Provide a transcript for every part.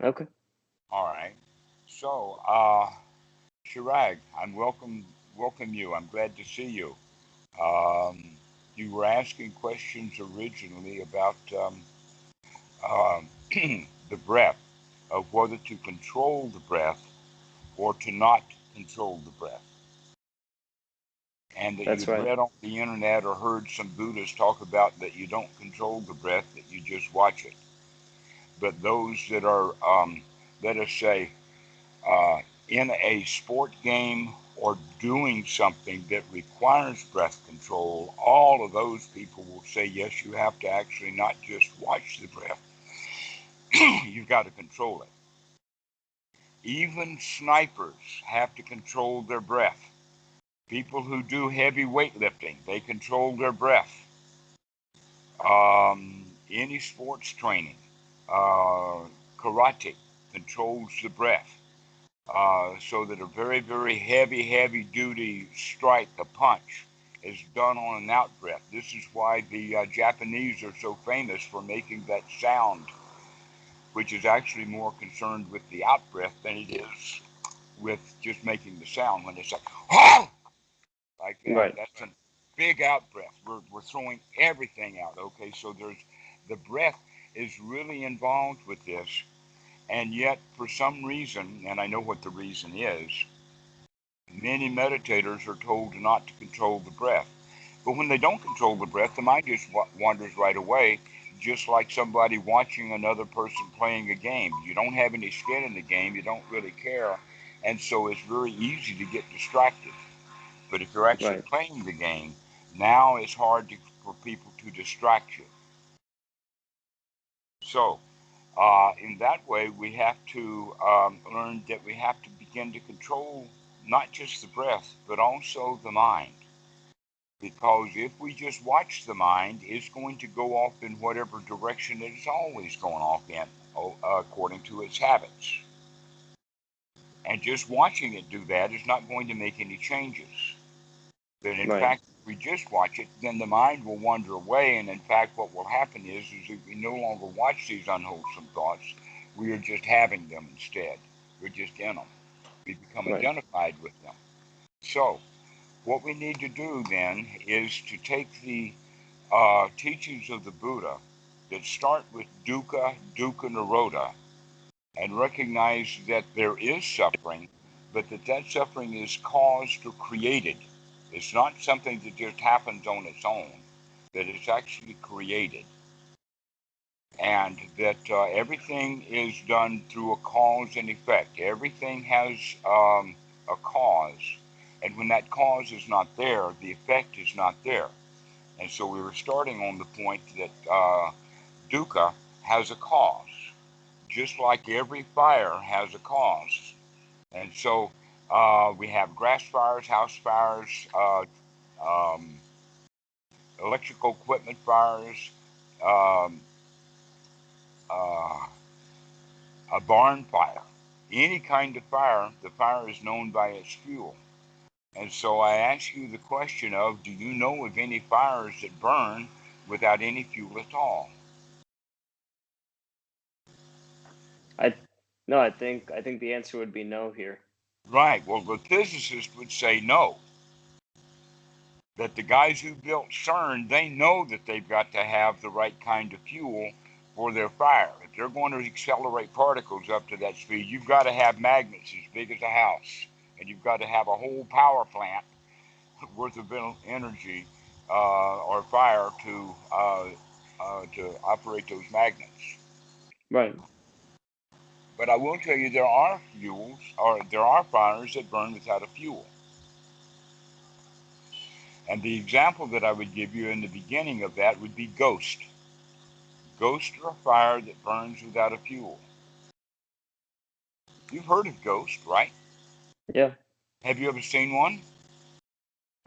Okay. All right. So, Chirag, I'm welcome you. I'm glad to see you. Um, you were asking questions originally about um, the breath, of whether to control the breath or to not control the breath, and that That's you'd right. read on the internet or heard some Buddhists talk about that you don't control the breath, that you just watch it. But those that are, let us say, uh, in a sport game or doing something that requires breath control, all of those people will say, yes, you have to actually not just watch the breath, you've got to control it. Even snipers have to control their breath. People who do heavy weightlifting, they control their breath. Any sports training, uh, karate controls the breath. So that a very, very heavy duty strike, a punch, is done on an out breath. This is why the Japanese are so famous for making that sound, which is actually more concerned with the out breath than it is with just making the sound. When they say, oh, like that, Right. that's a big out breath. We're throwing everything out, okay? So the breath is really involved with this. And yet, for some reason, and I know what the reason is, many meditators are told not to control the breath. But when they don't control the breath, the mind just wanders right away, just like somebody watching another person playing a game. You don't have any skin in the game, you don't really care, and so it's very easy to get distracted. But if you're actually Right. playing the game, now it's hard for people to distract you. So, in that way, we have to learn that we have to begin to control not just the breath, but also the mind. Because if we just watch the mind, it's going to go off in whatever direction it is always going off in, according to its habits. And just watching it do that is not going to make any changes. But in Right. fact, if we just watch it, then the mind will wander away. And in fact, what will happen is if we no longer watch these unwholesome thoughts, we are just having them instead. We're just in them. We become Right. identified with them. So, what we need to do then is to take the teachings of the Buddha that start with dukkha nirodha, and recognize that there is suffering, but that suffering is caused or created. It's not something that just happens on its own, that it's actually created. And that everything is done through a cause and effect. Everything has a cause. And when that cause is not there, the effect is not there. And so we were starting on the point that dukkha has a cause, just like every fire has a cause. And so we have grass fires, house fires, um, electrical equipment fires, um, uh, a barn fire. Any kind of fire, the fire is known by its fuel. And so I ask you the question of, do you know of any fires that burn without any fuel at all? I no, I think the answer would be no here. Right. Well, the physicist would say no. That the guys who built CERN, they know that they've got to have the right kind of fuel for their fire. If they're going to accelerate particles up to that speed, you've got to have magnets as big as a house, and you've got to have a whole power plant worth of energy or fire to operate those magnets. Right. But I will tell you, there are fuels, or there are fires that burn without a fuel. And the example that I would give you in the beginning of that would be ghost. Ghosts are a fire that burns without a fuel. You've heard of ghosts, right? Yeah. Have you ever seen one?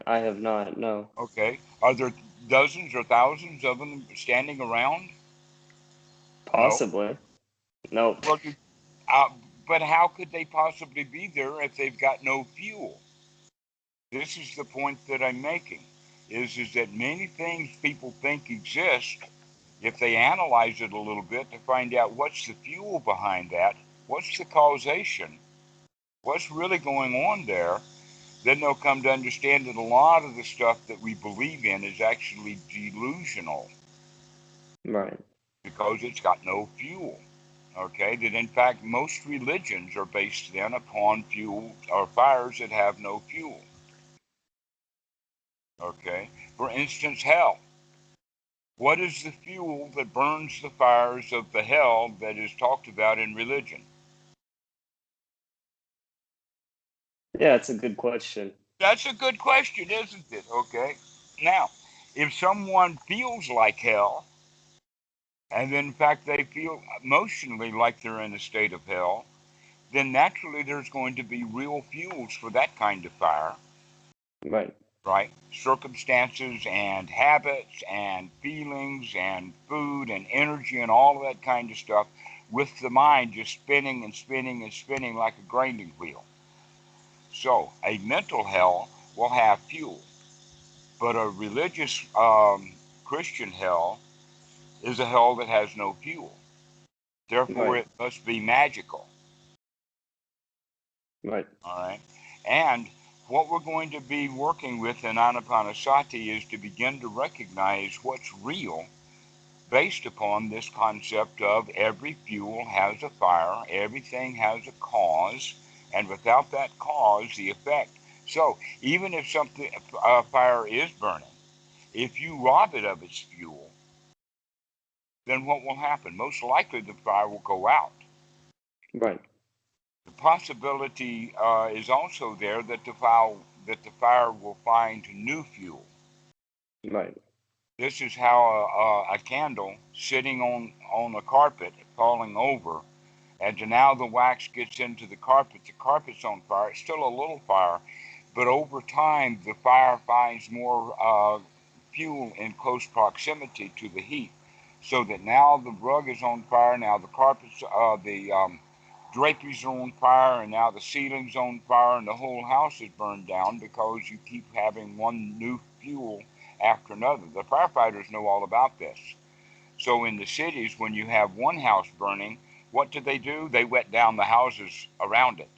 I have not. No. Okay. Are there dozens or thousands of them standing around? No. Possibly. No. Well, uh, but how could they possibly be there if they've got no fuel? This is the point that I'm making. Is that many things people think exist if they analyze it a little bit to find out what's the fuel behind that, what's the causation, what's really going on there, then they'll come to understand that a lot of the stuff that we believe in is actually delusional Right. because it's got no fuel. Okay, that in fact most religions are based then upon fuel or fires that have no fuel. Okay, for instance, hell. What is the fuel that burns the fires of the hell that is talked about in religion? Yeah, it's a good question. That's a good question, isn't it? Okay. Now, if someone feels like hell, and in fact they feel emotionally like they're in a state of hell, then naturally there's going to be real fuels for that kind of fire, Right. right? Circumstances and habits and feelings and food and energy and all of that kind of stuff, with the mind just spinning and spinning and spinning like a grinding wheel. So a mental hell will have fuel, but a religious Christian hell is a hell that has no fuel. Therefore, Right. it must be magical. Right. All right. And what we're going to be working with in Anapanasati is to begin to recognize what's real based upon this concept of every fuel has a fire, everything has a cause, and without that cause, the effect. So even if something fire is burning, if you rob it of its fuel, then what will happen? Most likely the fire will go out. Right. The possibility is also there that the fire will find new fuel. Right. This is how a candle sitting on a carpet falling over, and now the wax gets into the carpet's on fire. It's still a little fire, but over time the fire finds more fuel in close proximity to the heat, so that now the rug is on fire. Now the carpets, the draperies are on fire, and now the ceiling's on fire, and the whole house is burned down because you keep having one new fuel after another. The firefighters know all about this. So in the cities, when you have one house burning, what do? They wet down the houses around it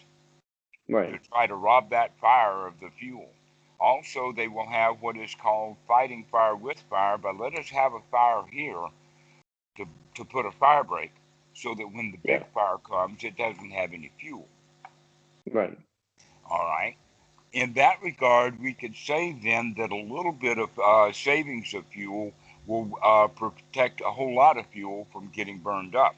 to Right. try to rob that fire of the fuel. Also, they will have what is called fighting fire with fire, but let us have a fire here to, to put a fire break so that when the big Yeah. fire comes, it doesn't have any fuel. Right. All right. In that regard, we could say then that a little bit of savings of fuel will protect a whole lot of fuel from getting burned up.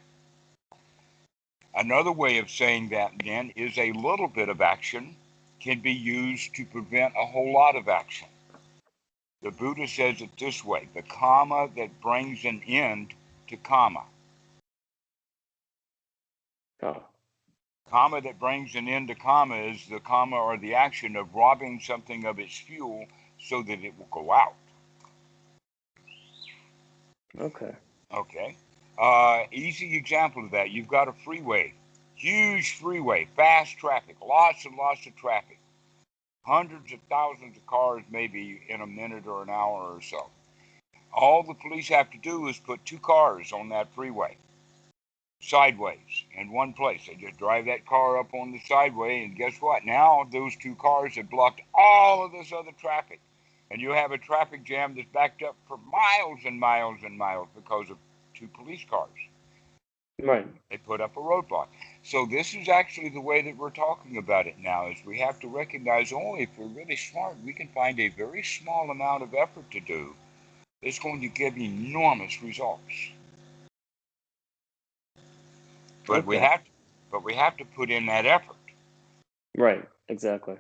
Another way of saying that then is a little bit of action can be used to prevent a whole lot of action. The Buddha says it this way: the karma that brings an end to karma. Oh. Karma that brings an end to karma is the karma or the action of robbing something of its fuel so that it will go out. Okay. Okay. Easy example of that. You've got a freeway, huge freeway, fast traffic, lots and lots of traffic, hundreds of thousands of cars maybe in a minute or an hour or so. All the police have to do is put two cars on that freeway, sideways, in one place. They just drive that car up on the sideway, and guess what? Now those two cars have blocked all of this other traffic. And you have a traffic jam that's backed up for miles and miles and miles because of two police cars. Right. They put up a roadblock. So this is actually the way that we're talking about it now, is we have to recognize, oh, if we're really smart, we can find a very small amount of effort to do that's going to give enormous results. But we Okay. have to, but we have to put in that effort. Right. Exactly.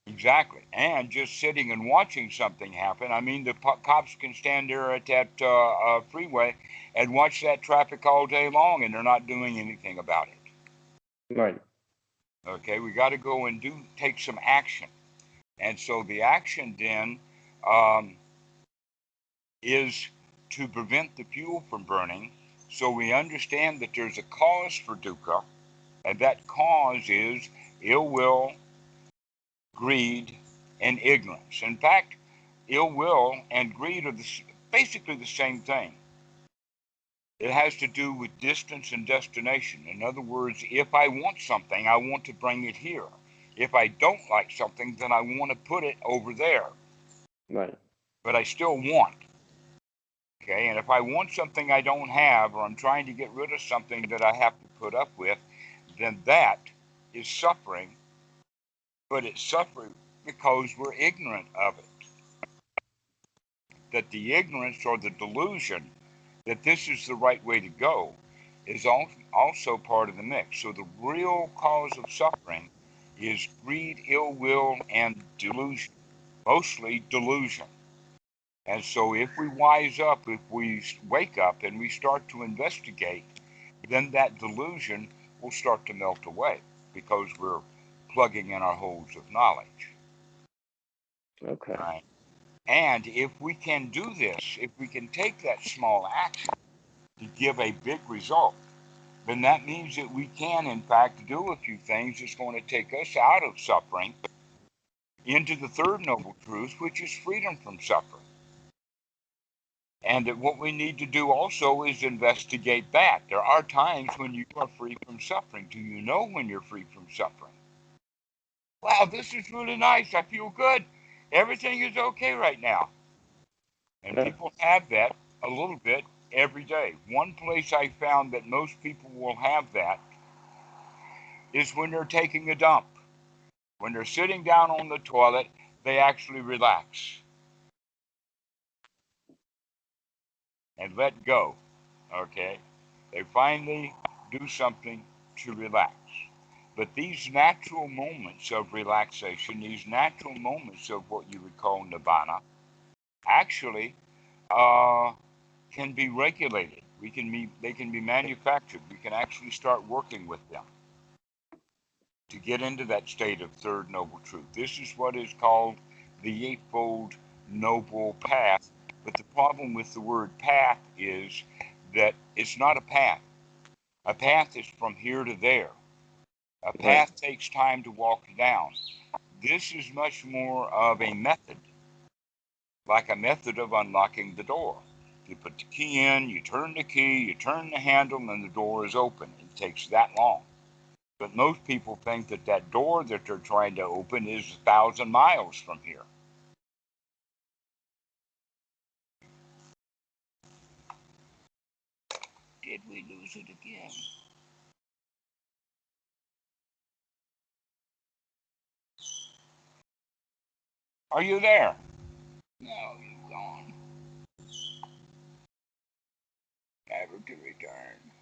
Exactly. And just sitting and watching something happen. I mean, the cops can stand there at that freeway and watch that traffic all day long, and they're not doing anything about it. Right. Okay, we got to go and take some action. And so the action then um, is to prevent the fuel from burning. So we understand that there's a cause for dukkha, and that cause is ill will, greed, and ignorance. In fact, ill will and greed are basically the same thing. It has to do with distance and destination. In other words, if I want something, I want to bring it here. If I don't like something, then I want to put it over there. Right. But I still want. Okay, and if I want something I don't have, or I'm trying to get rid of something that I have to put up with, then that is suffering. But it's suffering because we're ignorant of it. That the ignorance or the delusion that this is the right way to go is also part of the mix. So the real cause of suffering is greed, ill will, and delusion, mostly delusion. And so if we wise up, if we wake up and we start to investigate, then that delusion will start to melt away because we're plugging in our holes of knowledge. Okay. Right? And if we can do this, if we can take that small action to give a big result, then that means that we can, in fact, do a few things that's going to take us out of suffering into the third noble truth, which is freedom from suffering. And that what we need to do also is investigate that. There are times when you are free from suffering. Do you know when you're free from suffering? Wow, this is really nice. I feel good. Everything is okay right now. And Yeah. people have that a little bit every day. One place I found that most people will have that is when they're taking a dump. When they're sitting down on the toilet, they actually relax and let go. Okay? They finally do something to relax. But these natural moments of relaxation, these natural moments of what you would call nirvana, actually uh, can be regulated. They can be manufactured. We can actually start working with them to get into that state of third noble truth. This is what is called the Eightfold Noble Path. But the problem with the word path is that it's not a path. A path is from here to there. A Right. path takes time to walk down. This is much more of a method, like a method of unlocking the door. You put the key in, you turn the key, you turn the handle, and the door is open. It takes that long. But most people think that that door that they're trying to open is 1,000 miles from here. Did we lose it again? Are you there? No, you've gone. Never to return.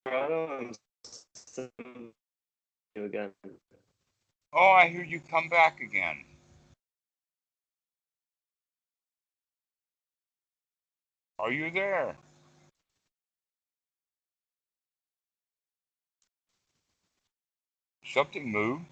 I'm sending you again. Oh, I hear you come back again. Are you there? Something moved.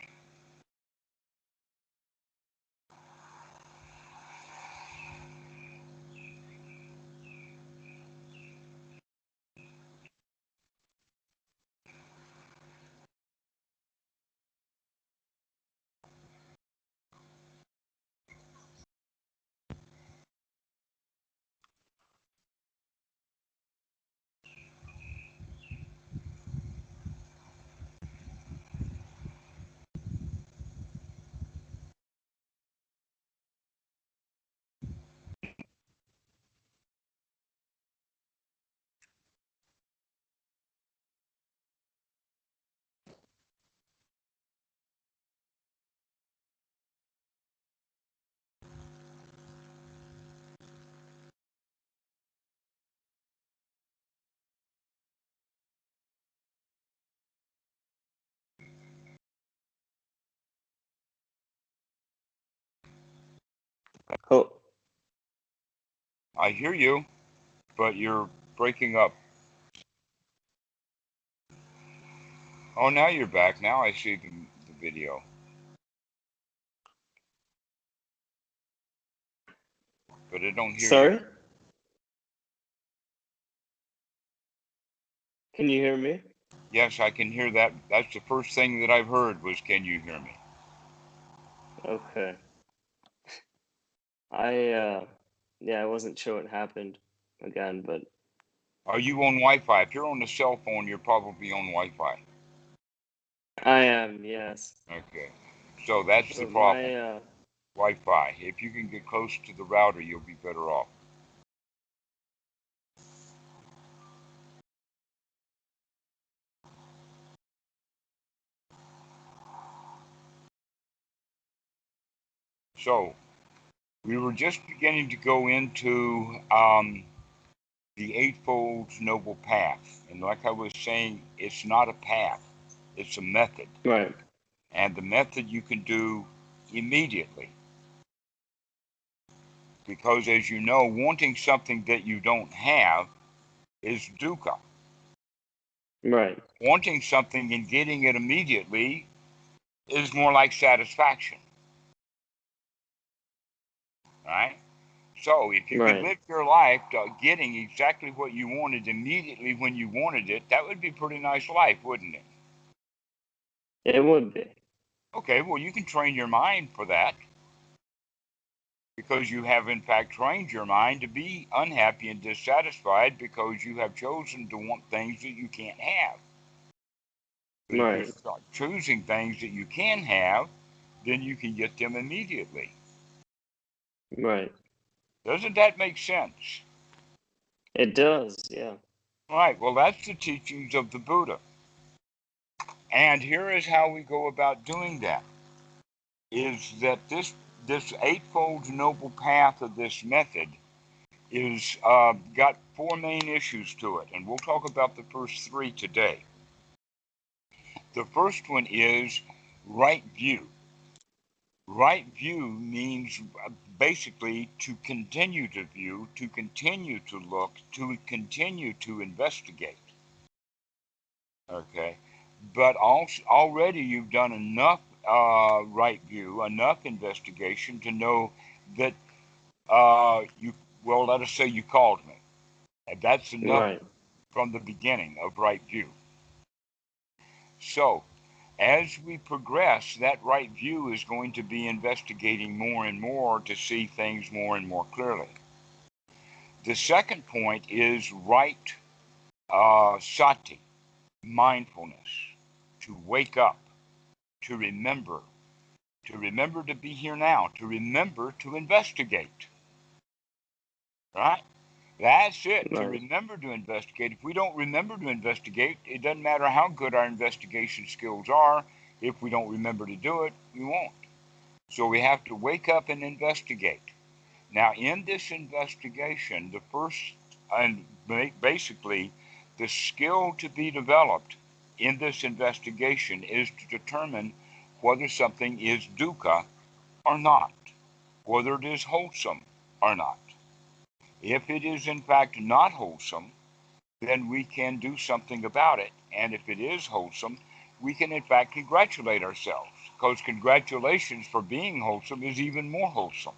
Oh, I hear you, but you're breaking up. Oh, now you're back. Now I see the video. But I don't hear you. sorry? Can you hear me? Yes, I can hear that. That's the first thing that I've heard was, can you hear me? Okay. Yeah, I wasn't sure what happened again, but Are you on Wi-Fi? If you're on the cell phone, you're probably on Wi-Fi. I am, yes. Okay. So that's the But problem. my, Wi-Fi. If you can get close to the router, you'll be better off. So we were just beginning to go into the Eightfold Noble Path. And like I was saying, it's not a path, it's a method. right, And the method you can do immediately. Because as you know, wanting something that you don't have is dukkha. right, Wanting something and getting it immediately is more like satisfaction. Right? So if you could right. live your life getting exactly what you wanted immediately when you wanted it, that would be a pretty nice life, wouldn't it? It would be. Okay, well, you can train your mind for that because you have, in fact, trained your mind to be unhappy and dissatisfied because you have chosen to want things that you can't have. But if you Right, start choosing things that you can have, then you can get them immediately. right. Doesn't that make sense? It does, yeah. All right, well, that's the teachings of the Buddha. And here is how we go about doing that. Is that this eightfold noble path of this method is got four main issues to it, and we'll talk about the first three today. The first one is right view. Right view means basically to continue to view, to continue to look, to continue to investigate. Okay, but also already you've done enough right view, enough investigation to know that you, well, let us say you called me. And that's enough Right, from the beginning of right view. So, as we progress, that right view is going to be investigating more and more to see things more and more clearly. The second point is right sati, mindfulness, to wake up, to remember to be here now, to remember to investigate. Right? That's it, to right, remember to investigate. If we don't remember to investigate, it doesn't matter how good our investigation skills are. If we don't remember to do it, we won't. So we have to wake up and investigate. Now, in this investigation, the first and basically the skill to be developed in this investigation is to determine whether something is dukkha or not, whether it is wholesome or not. If it is in fact not wholesome, then we can do something about it. And if it is wholesome, we can in fact congratulate ourselves, because congratulations for being wholesome is even more wholesome.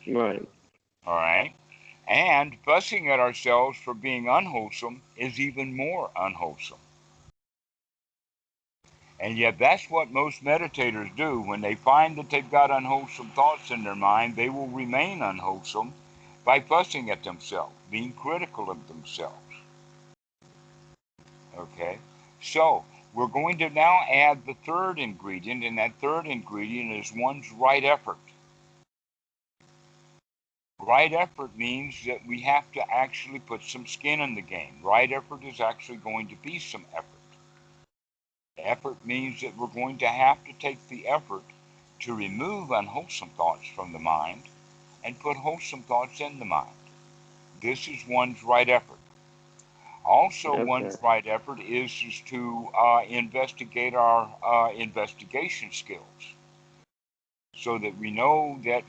right. All right? And fussing at ourselves for being unwholesome is even more unwholesome. And yet, that's what most meditators do. When they find that they've got unwholesome thoughts in their mind, they will remain unwholesome by fussing at themselves, being critical of themselves. Okay? So, we're going to now add the third ingredient, and that third ingredient is one's right effort. Right effort means that we have to actually put some skin in the game. Right effort is actually going to be some effort. Effort means that we're going to have to take the effort to remove unwholesome thoughts from the mind and put wholesome thoughts in the mind. This is one's right effort. Also, Okay, one's right effort is to investigate our investigation skills. so that we know that,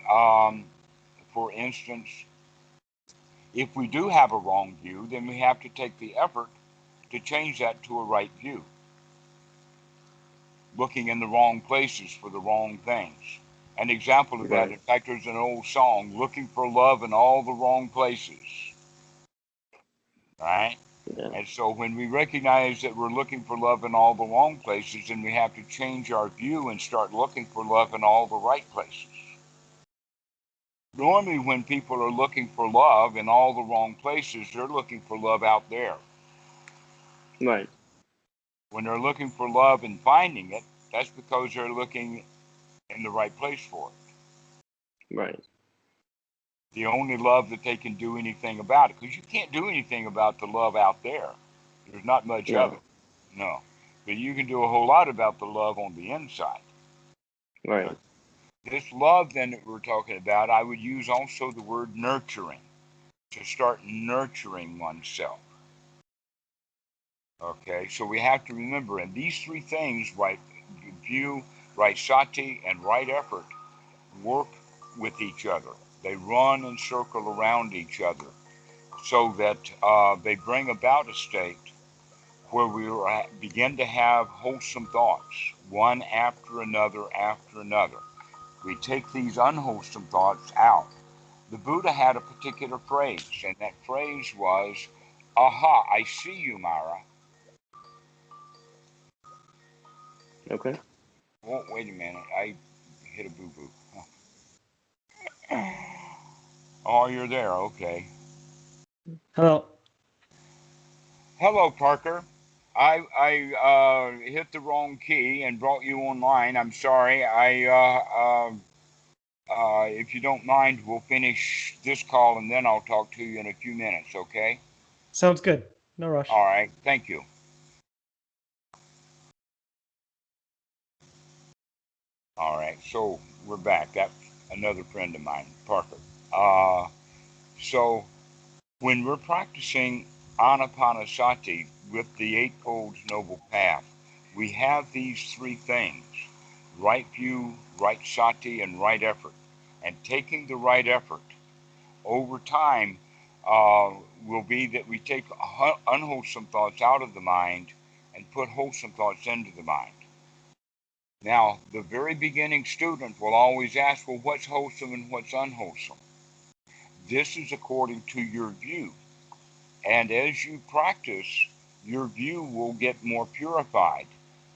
for instance, if we do have a wrong view, then we have to take the effort to change that to a right view, looking in the wrong places for the wrong things. An example of that, Right. in fact, there's an old song, looking for love in all the wrong places, right? Yeah. And so when we recognize that we're looking for love in all the wrong places, then we have to change our view and start looking for love in all the right places. Normally, when people are looking for love in all the wrong places, they're looking for love out there. Right. When they're looking for love and finding it, that's because they're looking in the right place for it. Right. The only love that they can do anything about it, because you can't do anything about the love out there. There's not much of No. it. No. But you can do a whole lot about the love on the inside. Right. This love then that we're talking about, I would use also the word nurturing, to start nurturing oneself. Okay, so we have to remember, and these three things, right view, right sati, and right effort, work with each other. They run and circle around each other so that they bring about a state where we begin to have wholesome thoughts, one after another after another. We take these unwholesome thoughts out. The Buddha had a particular phrase, and that phrase was, "Aha, I see you, Mara." Okay. Oh, wait a minute, I hit a boo-boo. Oh, you're there, okay. Hello. Hello, Parker. I hit the wrong key and brought you online. I'm sorry. If you don't mind, we'll finish this call and then I'll talk to you in a few minutes, okay? Sounds good. No rush. All right, thank you. All right, so we're back. That's another friend of mine, Parker. Uh, so when we're practicing Anapanasati with the Eightfold Noble Path, we have these three things: right view, right sati, and right effort. And taking the right effort over time will be that we take unwholesome thoughts out of the mind and put wholesome thoughts into the mind. Now, the very beginning student will always ask, well, what's wholesome and what's unwholesome? This is according to your view. And as you practice, your view will get more purified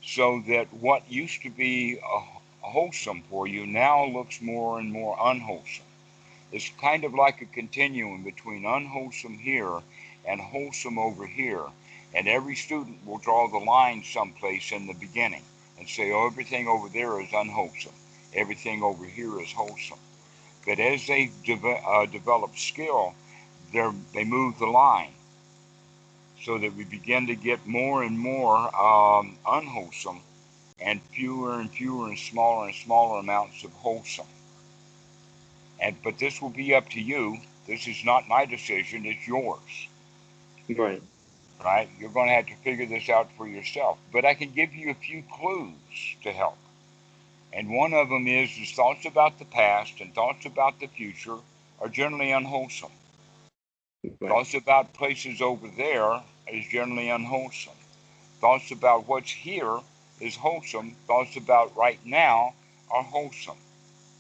so that what used to be wholesome for you now looks more and more unwholesome. It's kind of like a continuum between unwholesome here and wholesome over here. And every student will draw the line someplace in the beginning and say, oh, everything over there is unwholesome. Everything over here is wholesome. But as they develop skill, they move the line so that we begin to get more and more unwholesome and fewer and smaller amounts of wholesome. But this will be up to you. This is not my decision, it's yours. Right. Right? You're going to have to figure this out for yourself. But I can give you a few clues to help. And one of them is thoughts about the past and thoughts about the future are generally unwholesome. Right. Thoughts about places over there is generally unwholesome. Thoughts about what's here is wholesome. Thoughts about right now are wholesome.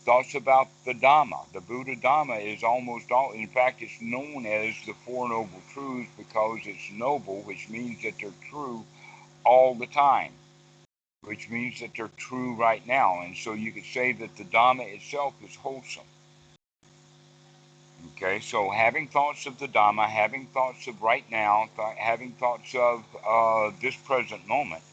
Thoughts about the Dhamma. The Buddha Dhamma is almost all, in fact, it's known as the Four Noble Truths because it's noble, which means that they're true all the time, which means that they're true right now. And so you could say that the Dhamma itself is wholesome. Okay, so having thoughts of the Dhamma, having thoughts of right now, having thoughts of this present moment,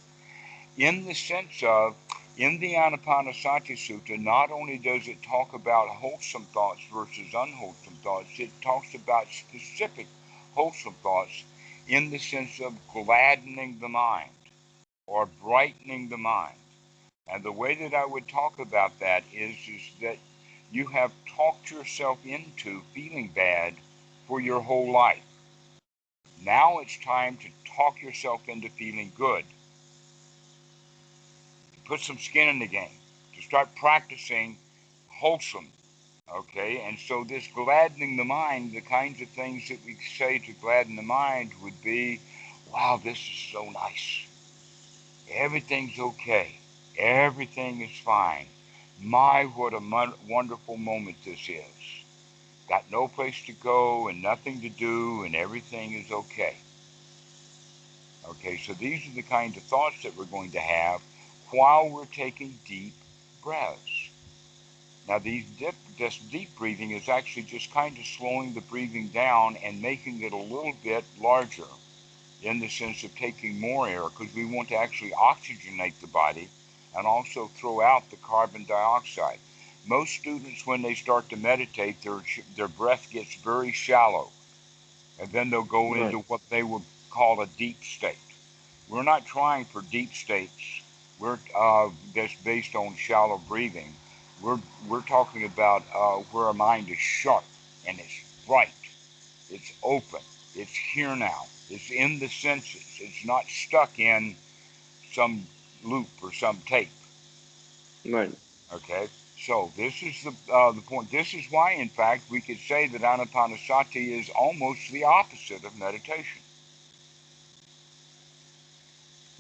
in the sense of, in the Anapanasati Sutta, not only does it talk about wholesome thoughts versus unwholesome thoughts, it talks about specific wholesome thoughts in the sense of gladdening the mind or brightening the mind. And the way that I would talk about that is that you have talked yourself into feeling bad for your whole life. Now it's time to talk yourself into feeling good. Put some skin in the game, to start practicing wholesome. Okay, and so this gladdening the mind, the kinds of things that we say to gladden the mind would be, wow, this is so nice. Everything's okay. Everything is fine. My, what a wonderful moment this is. Got no place to go and nothing to do and everything is okay. Okay, so these are the kinds of thoughts that we're going to have while we're taking deep breaths. Now, this deep breathing is actually just kind of slowing the breathing down and making it a little bit larger in the sense of taking more air because we want to actually oxygenate the body and also throw out the carbon dioxide. Most students, when they start to meditate, their breath gets very shallow, and then they'll go into what they would call a deep state. We're not trying for deep states. We're that's based on shallow breathing. We're talking about where our mind is sharp and it's bright, it's open, it's here now, it's in the senses, it's not stuck in some loop or some tape. Right. Okay, so this is the point. This is why, in fact, we could say that Anapanasati is almost the opposite of meditation.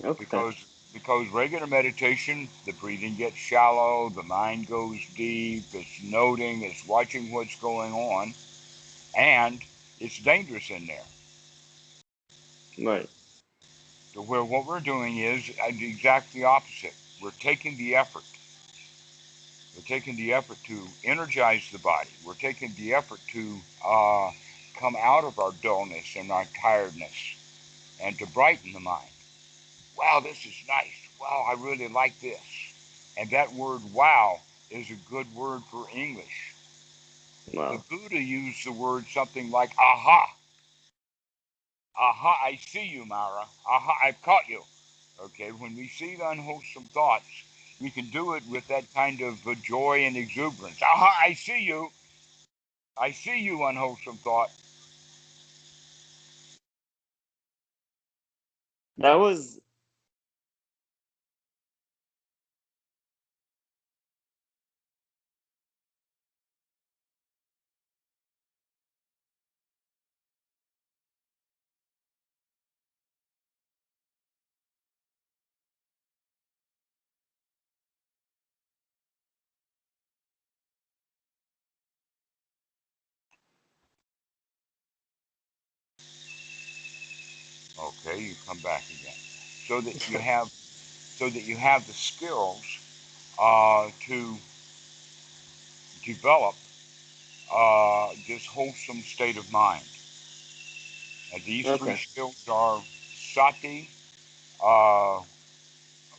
Okay. Because regular meditation, the breathing gets shallow, the mind goes deep, it's noting, it's watching what's going on, and it's dangerous in there. Right. So where what we're doing is exactly the opposite. We're taking the effort. We're taking the effort to energize the body. We're taking the effort to come out of our dullness and our tiredness and to brighten the mind. Wow, this is nice. Wow, I really like this. And that word wow is a good word for English. The Wow. Buddha used the word something like aha. Aha, I see you, Mara. Aha, I've caught you. Okay, when we see the unwholesome thoughts, we can do it with that kind of joy and exuberance. Aha, I see you. I see you, unwholesome thought. That was Okay, you come back again. So that you have the skills to develop this wholesome state of mind. And these three okay. skills are Sati, uh,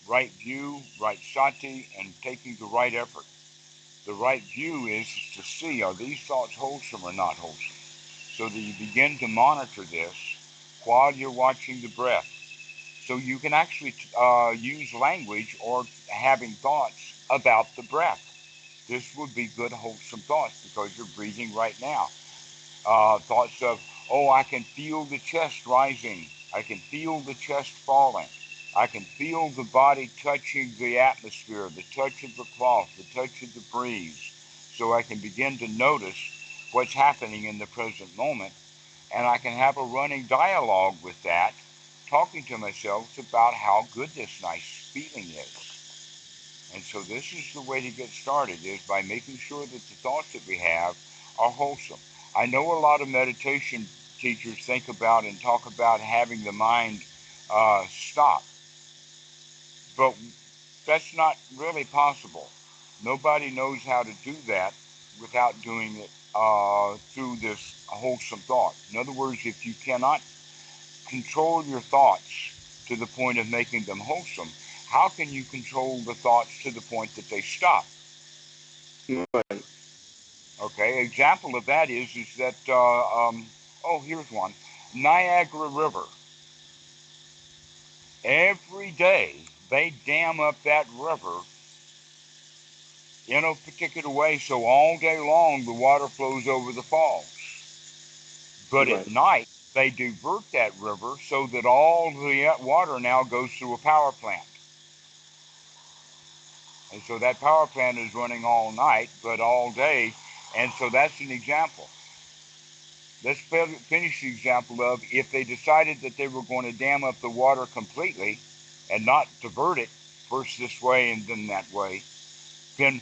right view, right Sati, and taking the right effort. The right view is to see, are these thoughts wholesome or not wholesome? So that you begin to monitor this while you're watching the breath. So you can actually use language or having thoughts about the breath. This would be good wholesome thoughts because you're breathing right now. Thoughts of, oh, I can feel the chest rising. I can feel the chest falling. I can feel the body touching the atmosphere, the touch of the cloth, the touch of the breeze. So I can begin to notice what's happening in the present moment. And I can have a running dialogue with that, talking to myself about how good this nice feeling is. And so this is the way to get started, is by making sure that the thoughts that we have are wholesome. I know a lot of meditation teachers think about and talk about having the mind stop, but that's not really possible. Nobody knows how to do that without doing it through this wholesome thought. In other words, if you cannot control your thoughts to the point of making them wholesome, how can you control the thoughts to the point that they stop? Right. Okay, example of that is that oh, here's one. Niagara River. Every day they dam up that river in a particular way, so all day long the water flows over the falls. But at Right. night they divert that river so that all the water now goes through a power plant. And so that power plant is running all night, but all day. And so that's an example. Let's finish the example of if they decided that they were going to dam up the water completely and not divert it first this way and then that way, then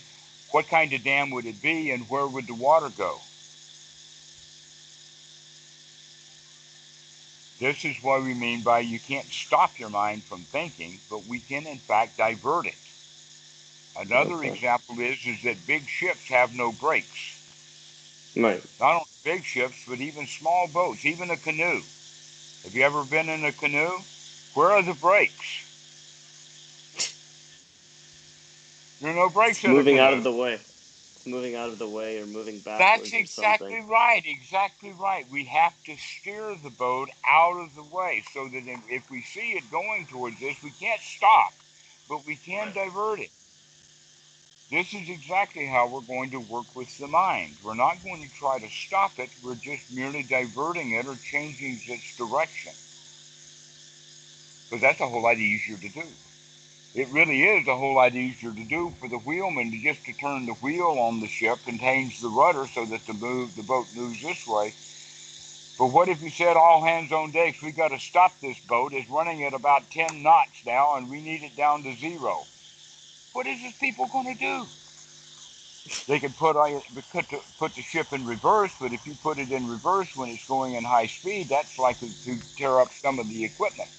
what kind of dam would it be and where would the water go? This is what we mean by you can't stop your mind from thinking, but we can in fact divert it. Another example is that big ships have no brakes. Right. Not only big ships, but even small boats, even a canoe. Have you ever been in a canoe? Where are the brakes? There are no brakes It's in a moving out of canoe. the way. It's moving out of the way or moving That's backwards or something. exactly right. We have to steer the boat out of the way so that if we see it going towards this, we can't stop, but we can divert it. This is exactly how we're going to work with the mind. We're not going to try to stop it. We're just merely diverting it or changing its direction. Because that's a whole lot easier to do. It really is a whole lot easier to do for the wheelman just to turn the wheel on the ship and change the rudder so that the boat moves this way. But what if you said all hands on decks, we got to stop this boat, it's running at about 10 knots now and we need it down to 0. What is this people going to do? They can put the ship in reverse, but if you put it in reverse when it's going in high speed, that's likely to tear up some of the equipment.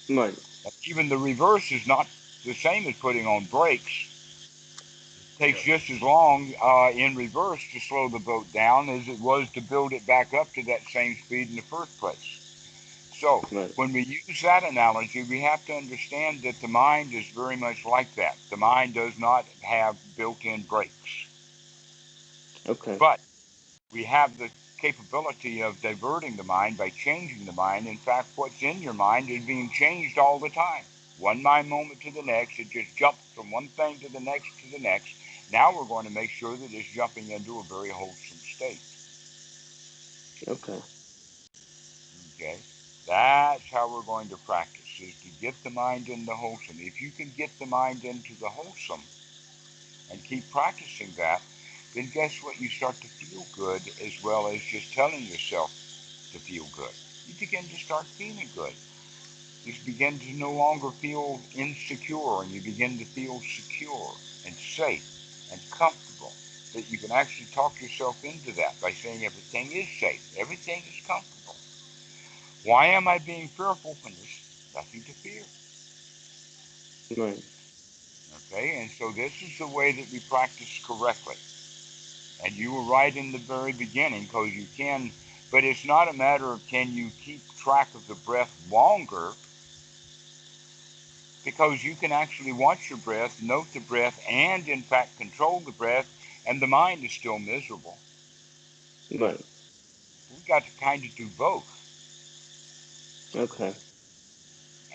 Right. Even the reverse is not the same as putting on brakes. It takes just as long in reverse to slow the boat down as it was to build it back up to that same speed in the first place. So Right. when we use that analogy, we have to understand that the mind is very much like that. The mind does not have built-in brakes. Okay. But we have the capability of diverting the mind by changing the mind. In fact, what's in your mind is being changed all the time. One mind moment to the next, it just jumps from one thing to the next to the next. Now we're going to make sure that it's jumping into a very wholesome state. Okay. Okay? That's how we're going to practice, is to get the mind in the wholesome. If you can get the mind into the wholesome and keep practicing that, then guess what? You start to feel good as well as just telling yourself to feel good. You begin to start feeling good. You begin to no longer feel insecure, and you begin to feel secure and safe and comfortable. That you can actually talk yourself into that by saying everything is safe, everything is comfortable. Why am I being fearful when there's nothing to fear? Right. Okay, and so this is the way that we practice correctly. And you were right in the very beginning, because you can, but it's not a matter of can you keep track of the breath longer, because you can actually watch your breath, note the breath, and in fact control the breath, and the mind is still miserable. Right. We've got to kind of do both. Okay.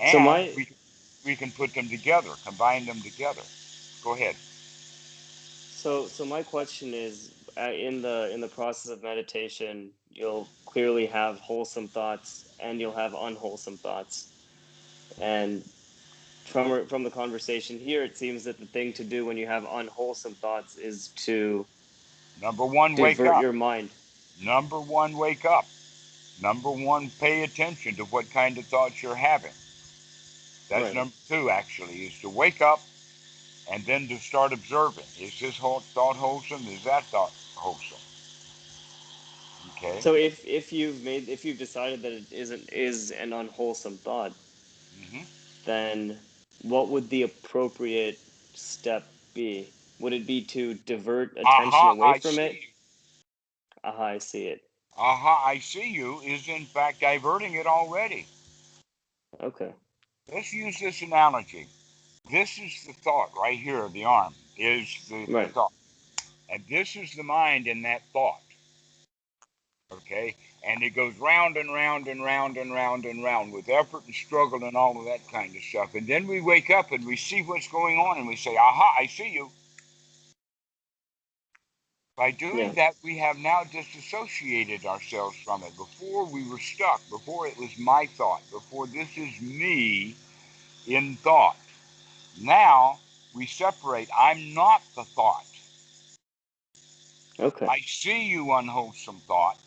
So And my we can put them together, combine them together. Go ahead. so my question is, in the process of meditation, you'll clearly have wholesome thoughts and you'll have unwholesome thoughts. And from the conversation here, it seems that the thing to do when you have unwholesome thoughts is to Number one, wake divert up. your mind. Number one, wake up. Number one, pay attention to what kind of thoughts you're having. That's Right. number two, actually, is to wake up and then to start observing. Is this thought wholesome? Is that thought wholesome? Okay. So if you've decided that it is an unwholesome thought, Mm-hmm. then what would the appropriate step be? Would it be to divert attention Aha, away I from see it? you. Aha, I see it. Aha, I see you is in fact diverting it already. Okay. Let's use this analogy. This is the thought right here, the arm is the Right. thought. And this is the mind in that thought. Okay? And it goes round and round and round and round and round with effort and struggle and all of that kind of stuff. And then we wake up and we see what's going on and we say, aha, I see you. By doing Yeah. that, we have now disassociated ourselves from it. Before we were stuck, before it was my thought, before this is me in thought. Now We separate. I'm not the thought. Okay. I see you, unwholesome thought,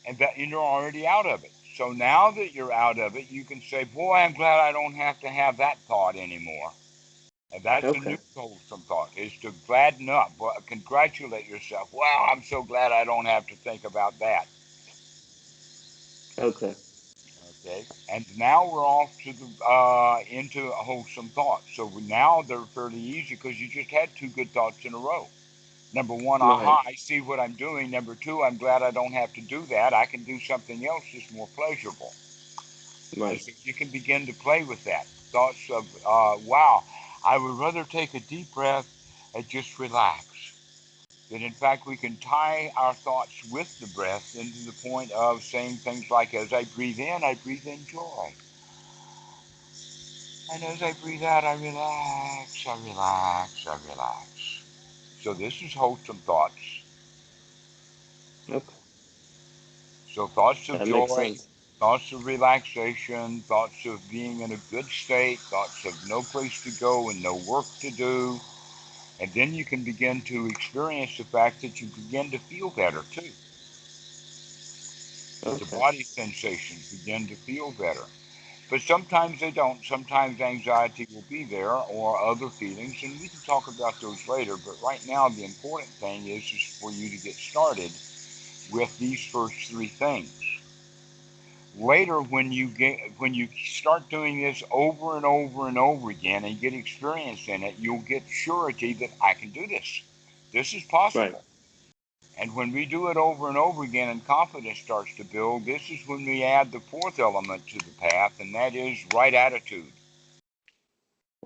and that you're already out of it. So now that you're out of it, you can say, boy, I'm glad I don't have to have that thought anymore. And that's a new Okay. wholesome thought, is to gladden up, congratulate yourself. Wow, I'm so glad I don't have to think about that. Okay. Okay, and now we're off to the into a wholesome thoughts. So now they're fairly easy because you just had two good thoughts in a row. Number one, Right. aha, I see what I'm doing. Number two, I'm glad I don't have to do that. I can do something else that's more pleasurable. And Right. so you can begin to play with that. Thoughts of, wow, I would rather take a deep breath and just relax. That in fact we can tie our thoughts with the breath into the point of saying things like, as I breathe in joy. And as I breathe out, I relax, I relax, I relax. So this is wholesome thoughts. Okay. So thoughts of That makes joy, sense. thoughts of relaxation, thoughts of being in a good state, thoughts of no place to go and no work to do. And then you can begin to experience the fact that you begin to feel better too. That the Okay. body sensations begin to feel better. But sometimes they don't. Sometimes anxiety will be there or other feelings, and we can talk about those later. But right now, the important thing is for you to get started with these first three things. Later, when you start doing this over and over and over again and get experience in it, you'll get surety that I can do this. This is Right. possible. And when we do it over and over again and confidence starts to build, this is when we add the fourth element to the path, and that is right attitude.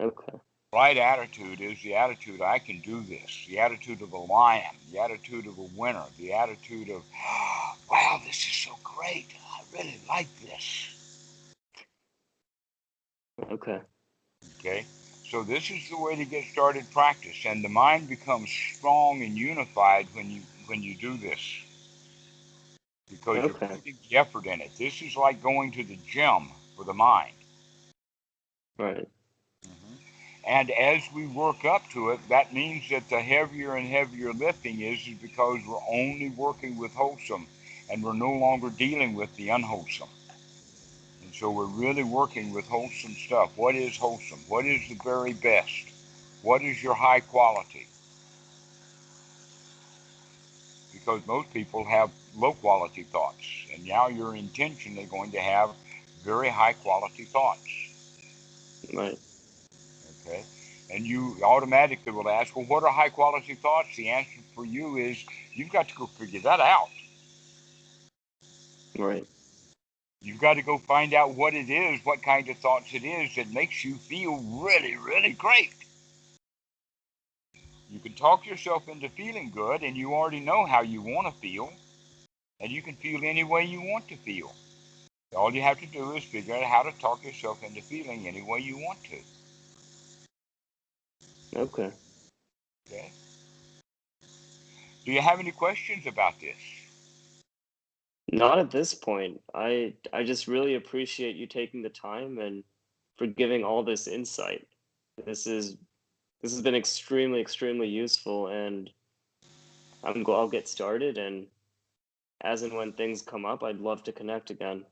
Okay. Right attitude is the attitude I can do this, the attitude of a lion, the attitude of a winner, the attitude of, wow, this is so great. I really like this. Okay. Okay? So this is the way to get started practice, and the mind becomes strong and unified when you do this. Because you're Okay. putting the effort in it. This is like going to the gym for the mind. Right. Mm-hmm. And as we work up to it, that means that the heavier and heavier lifting is because we're only working with wholesome and we're no longer dealing with the unwholesome. And so we're really working with wholesome stuff. What is wholesome? What is the very best? What is your high quality? Because most people have low quality thoughts, and now you're intentionally going to have very high quality thoughts. Right. Okay? And you automatically will ask, well, what are high quality thoughts? The answer for you is you've got to go figure that out. Right. You've got to go find out what it is, what kind of thoughts it is that makes you feel really, really great. You can talk yourself into feeling good, and you already know how you want to feel, and you can feel any way you want to feel. All you have to do is figure out how to talk yourself into feeling any way you want to. Okay. Okay? Do you have any questions about this? Not at this point. I just really appreciate you taking the time and for giving all this insight. This is this has been extremely useful, and I'll get started, and as and when things come up, I'd love to connect again.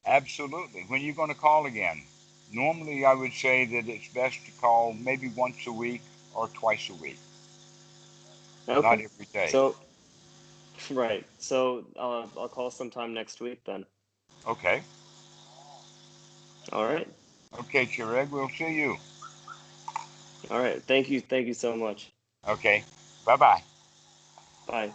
Absolutely. When are you going to call again? Normally, I would say that it's best to call maybe once a week or twice a week, not Okay. every day. So, right. So, I'll call sometime next week then. Okay. All right. Okay, Chirag, we'll see you. All right. Thank you. Thank you so much. Okay. Bye bye. Bye.